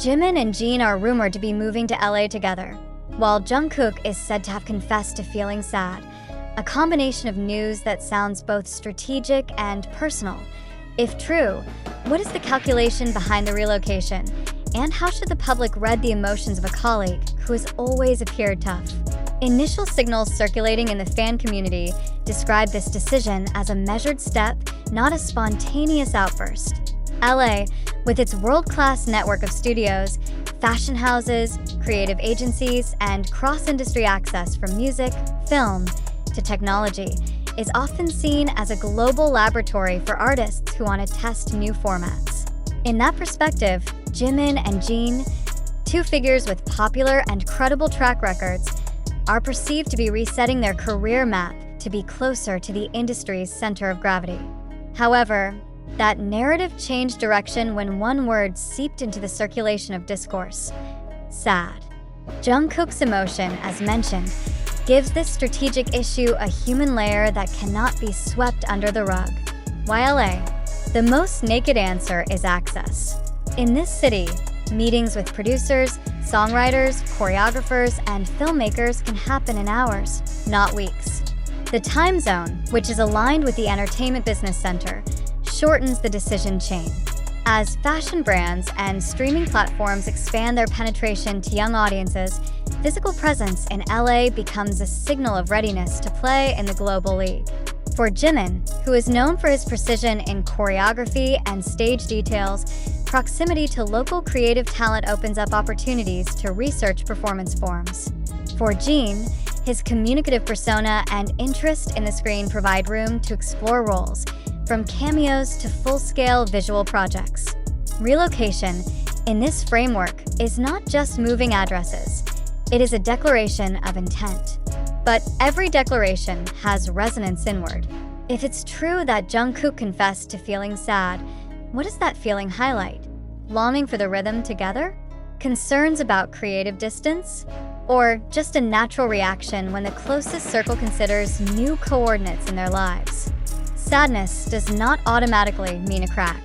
Jimin and Jin are rumored to be moving to LA together, while Jungkook is said to have confessed to feeling sad, a combination of news that sounds both strategic and personal. If true, what is the calculation behind the relocation, and how should the public read the emotions of a colleague who has always appeared tough? Initial signals circulating in the fan community describe this decision as a measured step, not a spontaneous outburst. LA, with its world-class network of studios, fashion houses, creative agencies, and cross-industry access from music, film, to technology, is often seen as a global laboratory for artists who want to test new formats. In that perspective, Jimin and Jin, two figures with popular and credible track records, are perceived to be resetting their career map to be closer to the industry's center of gravity. However, that narrative changed direction when one word seeped into the circulation of discourse: sad. Jungkook's emotion, as mentioned, gives this strategic issue a human layer that cannot be swept under the rug. Why LA? The most naked answer is access. In this city, meetings with producers, songwriters, choreographers, and filmmakers can happen in hours, not weeks. The time zone, which is aligned with the entertainment business center, shortens the decision chain. As fashion brands and streaming platforms expand their penetration to young audiences, physical presence in LA becomes a signal of readiness to play in the global league. For Jimin, who is known for his precision in choreography and stage details, proximity to local creative talent opens up opportunities to research performance forms. For Jin, his communicative persona and interest in the screen provide room to explore roles, from cameos to full-scale visual projects. Relocation, in this framework, is not just moving addresses. It is a declaration of intent. But every declaration has resonance inward. If it's true that Jungkook confessed to feeling sad, what does that feeling highlight? Longing for the rhythm together? Concerns about creative distance? Or just a natural reaction when the closest circle considers new coordinates in their lives? Sadness does not automatically mean a crack.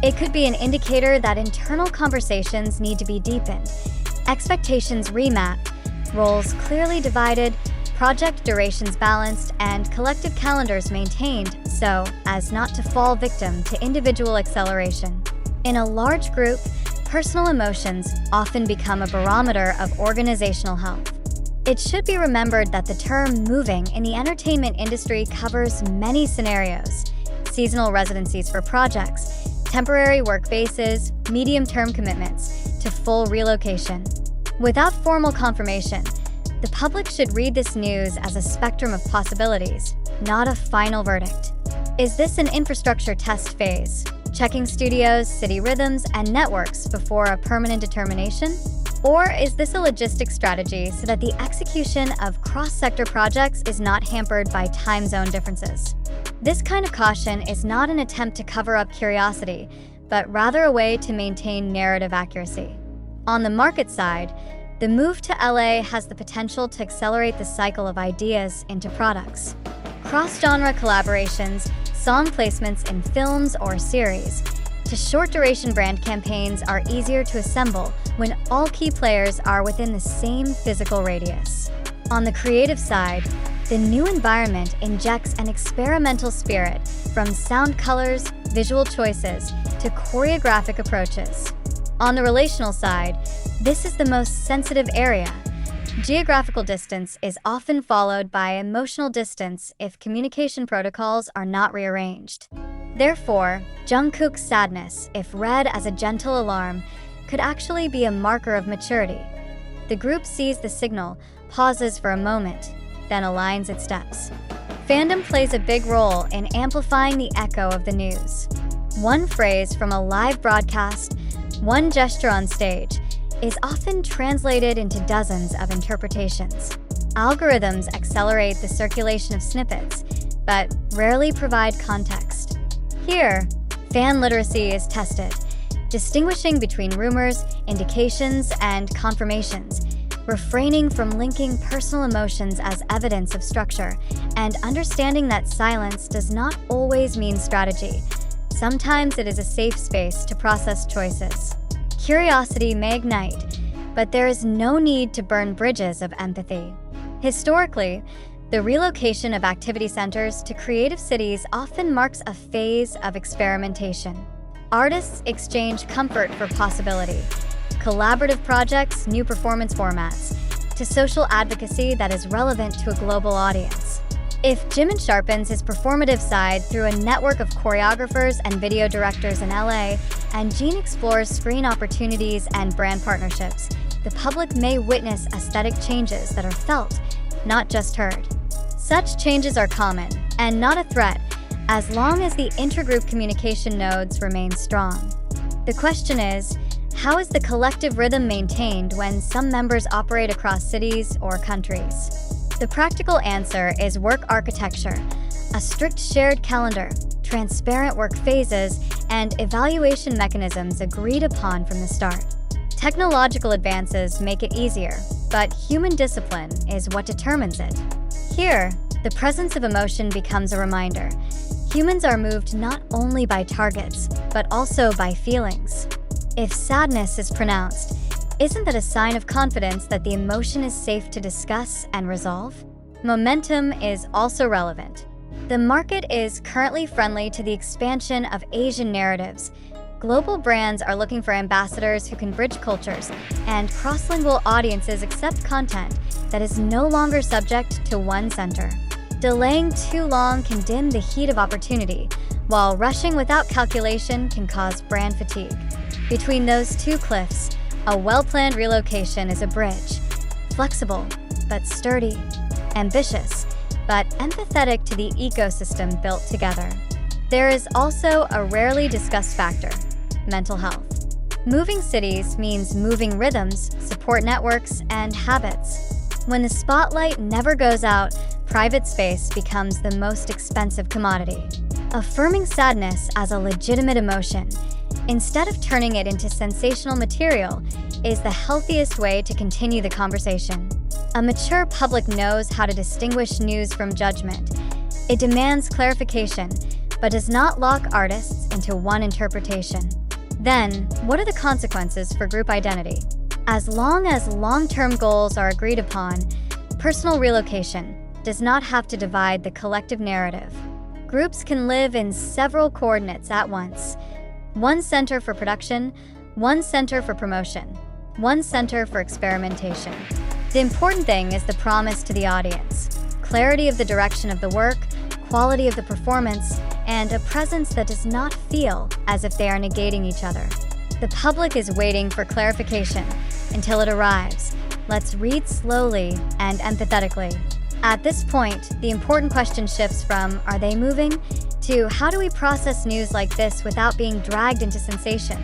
It could be an indicator that internal conversations need to be deepened, expectations remapped, roles clearly divided, project durations balanced, and collective calendars maintained so as not to fall victim to individual acceleration. In a large group, personal emotions often become a barometer of organizational health. It should be remembered that the term moving in the entertainment industry covers many scenarios: seasonal residencies for projects, temporary work bases, medium-term commitments, to full relocation. Without formal confirmation, the public should read this news as a spectrum of possibilities, not a final verdict. Is this an infrastructure test phase, checking studios, city rhythms, and networks before a permanent determination? Or is this a logistic strategy so that the execution of cross-sector projects is not hampered by time zone differences? This kind of caution is not an attempt to cover up curiosity, but rather a way to maintain narrative accuracy. On the market side, the move to LA has the potential to accelerate the cycle of ideas into products. Cross-genre collaborations, song placements in films or series, to short-duration brand campaigns are easier to assemble when all key players are within the same physical radius. On the creative side, the new environment injects an experimental spirit, from sound colors, visual choices, to choreographic approaches. On the relational side, this is the most sensitive area. Geographical distance is often followed by emotional distance if communication protocols are not rearranged. Therefore, Jungkook's sadness, if read as a gentle alarm, could actually be a marker of maturity. The group sees the signal, pauses for a moment, then aligns its steps. Fandom plays a big role in amplifying the echo of the news. One phrase from a live broadcast, one gesture on stage, is often translated into dozens of interpretations. Algorithms accelerate the circulation of snippets, but rarely provide context. Here, fan literacy is tested, distinguishing between rumors, indications, and confirmations, refraining from linking personal emotions as evidence of structure, and understanding that silence does not always mean strategy. Sometimes it is a safe space to process choices. Curiosity may ignite, but there is no need to burn bridges of empathy. Historically, the relocation of activity centers to creative cities often marks a phase of experimentation. Artists exchange comfort for possibility, collaborative projects, new performance formats, to social advocacy that is relevant to a global audience. If Jimin sharpens his performative side through a network of choreographers and video directors in LA, and Jin explores screen opportunities and brand partnerships, the public may witness aesthetic changes that are felt, not just heard. Such changes are common and not a threat as long as the intergroup communication nodes remain strong. The question is, how is the collective rhythm maintained when some members operate across cities or countries? The practical answer is work architecture, a strict shared calendar, transparent work phases, and evaluation mechanisms agreed upon from the start. Technological advances make it easier, but human discipline is what determines it. Here, the presence of emotion becomes a reminder. Humans are moved not only by targets, but also by feelings. If sadness is pronounced, isn't that a sign of confidence that the emotion is safe to discuss and resolve? Momentum is also relevant. The market is currently friendly to the expansion of Asian narratives. Global brands are looking for ambassadors who can bridge cultures, and cross-lingual audiences accept content that is no longer subject to one center. Delaying too long can dim the heat of opportunity, while rushing without calculation can cause brand fatigue. Between those two cliffs, a well-planned relocation is a bridge, flexible but sturdy, ambitious but empathetic to the ecosystem built together. There is also a rarely discussed factor: mental health. Moving cities means moving rhythms, support networks, and habits. When the spotlight never goes out, private space becomes the most expensive commodity. Affirming sadness as a legitimate emotion, instead of turning it into sensational material, is the healthiest way to continue the conversation. A mature public knows how to distinguish news from judgment. It demands clarification, but does not lock artists into one interpretation. Then, what are the consequences for group identity? As long as long-term goals are agreed upon, personal relocation does not have to divide the collective narrative. Groups can live in several coordinates at once. One center for production, one center for promotion, one center for experimentation. The important thing is the promise to the audience: clarity of the direction of the work, quality of the performance, and a presence that does not feel as if they are negating each other. The public is waiting for clarification until it arrives. Let's read slowly and empathetically. At this point, the important question shifts from "are they moving?" to "how do we process news like this without being dragged into sensation?"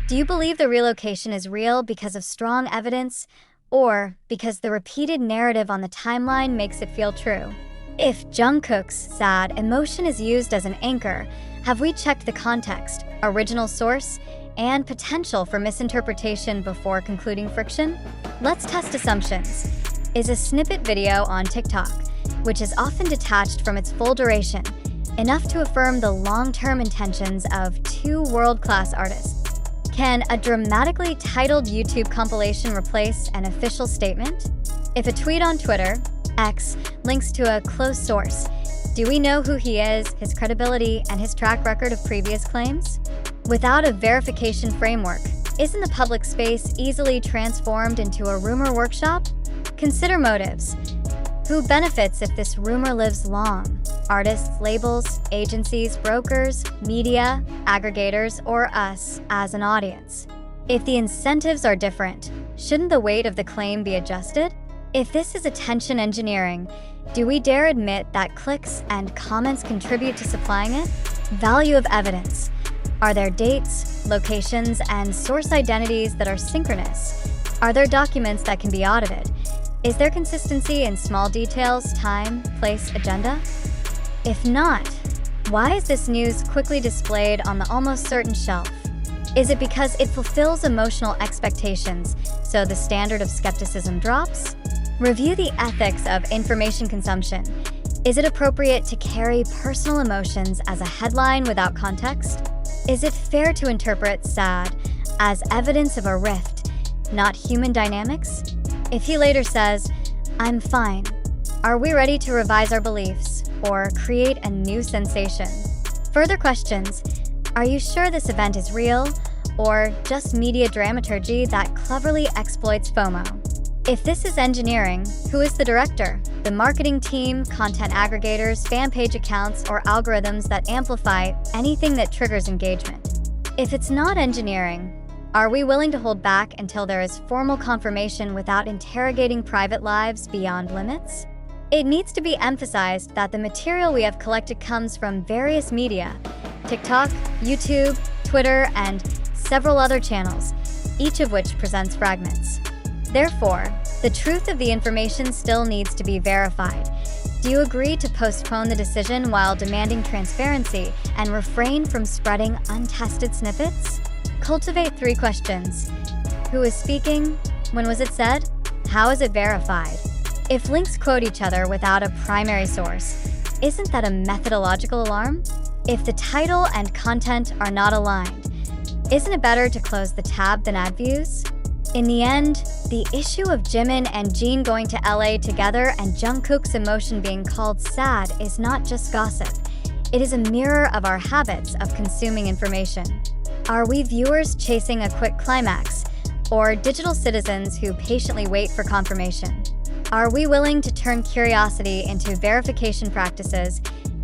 Do you believe the relocation is real because of strong evidence, or because the repeated narrative on the timeline makes it feel true? If Jungkook's sad emotion is used as an anchor, have we checked the context, original source, and potential for misinterpretation before concluding friction? Let's test assumptions. Is a snippet video on TikTok, which is often detached from its full duration, enough to affirm the long-term intentions of two world-class artists? Can a dramatically titled YouTube compilation replace an official statement? If a tweet on Twitter, X, links to a close source, do we know who he is, his credibility, and his track record of previous claims? Without a verification framework, isn't the public space easily transformed into a rumor workshop? Consider motives. Who benefits if this rumor lives long? Artists, labels, agencies, brokers, media, aggregators, or us as an audience? If the incentives are different, shouldn't the weight of the claim be adjusted? If this is attention engineering, do we dare admit that clicks and comments contribute to supplying it? Value of evidence. Are there dates, locations, and source identities that are synchronous? Are there documents that can be audited? Is there consistency in small details, time, place, agenda? If not, why is this news quickly displayed on the almost certain shelf? Is it because it fulfills emotional expectations, so the standard of skepticism drops? Review the ethics of information consumption. Is it appropriate to carry personal emotions as a headline without context? Is it fair to interpret sad as evidence of a rift, not human dynamics? If he later says, "I'm fine," are we ready to revise our beliefs or create a new sensation? Further questions: are you sure this event is real or just media dramaturgy that cleverly exploits FOMO? If this is engineering, who is the director? The marketing team, content aggregators, fan page accounts, or algorithms that amplify anything that triggers engagement? If it's not engineering, are we willing to hold back until there is formal confirmation without interrogating private lives beyond limits? It needs to be emphasized that the material we have collected comes from various media: TikTok, YouTube, Twitter, and several other channels, each of which presents fragments. Therefore, the truth of the information still needs to be verified. Do you agree to postpone the decision while demanding transparency and refrain from spreading untested snippets? Cultivate 3 questions. Who is speaking? When was it said? How is it verified? If links quote each other without a primary source, isn't that a methodological alarm? If the title and content are not aligned, isn't it better to close the tab than add views? In the end, the issue of Jimin and Jin going to LA together and Jungkook's emotion being called sad is not just gossip. It is a mirror of our habits of consuming information. Are we viewers chasing a quick climax, or digital citizens who patiently wait for confirmation? Are we willing to turn curiosity into verification practices,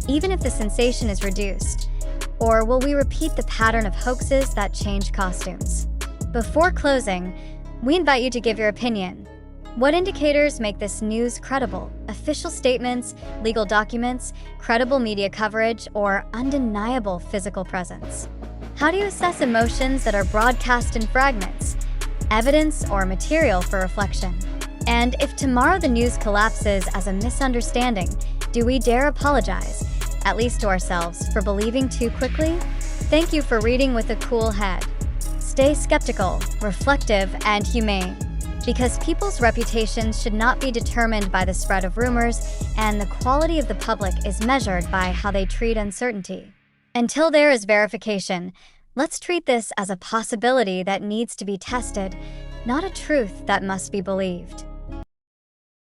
even if the sensation is reduced? Or will we repeat the pattern of hoaxes that change costumes? Before closing, we invite you to give your opinion. What indicators make this news credible? Official statements, legal documents, credible media coverage, or undeniable physical presence? How do you assess emotions that are broadcast in fragments? Evidence or material for reflection? And if tomorrow the news collapses as a misunderstanding, do we dare apologize, at least to ourselves, for believing too quickly? Thank you for reading with a cool head. Stay skeptical, reflective, and humane, because people's reputations should not be determined by the spread of rumors, and the quality of the public is measured by how they treat uncertainty. Until there is verification, let's treat this as a possibility that needs to be tested, not a truth that must be believed.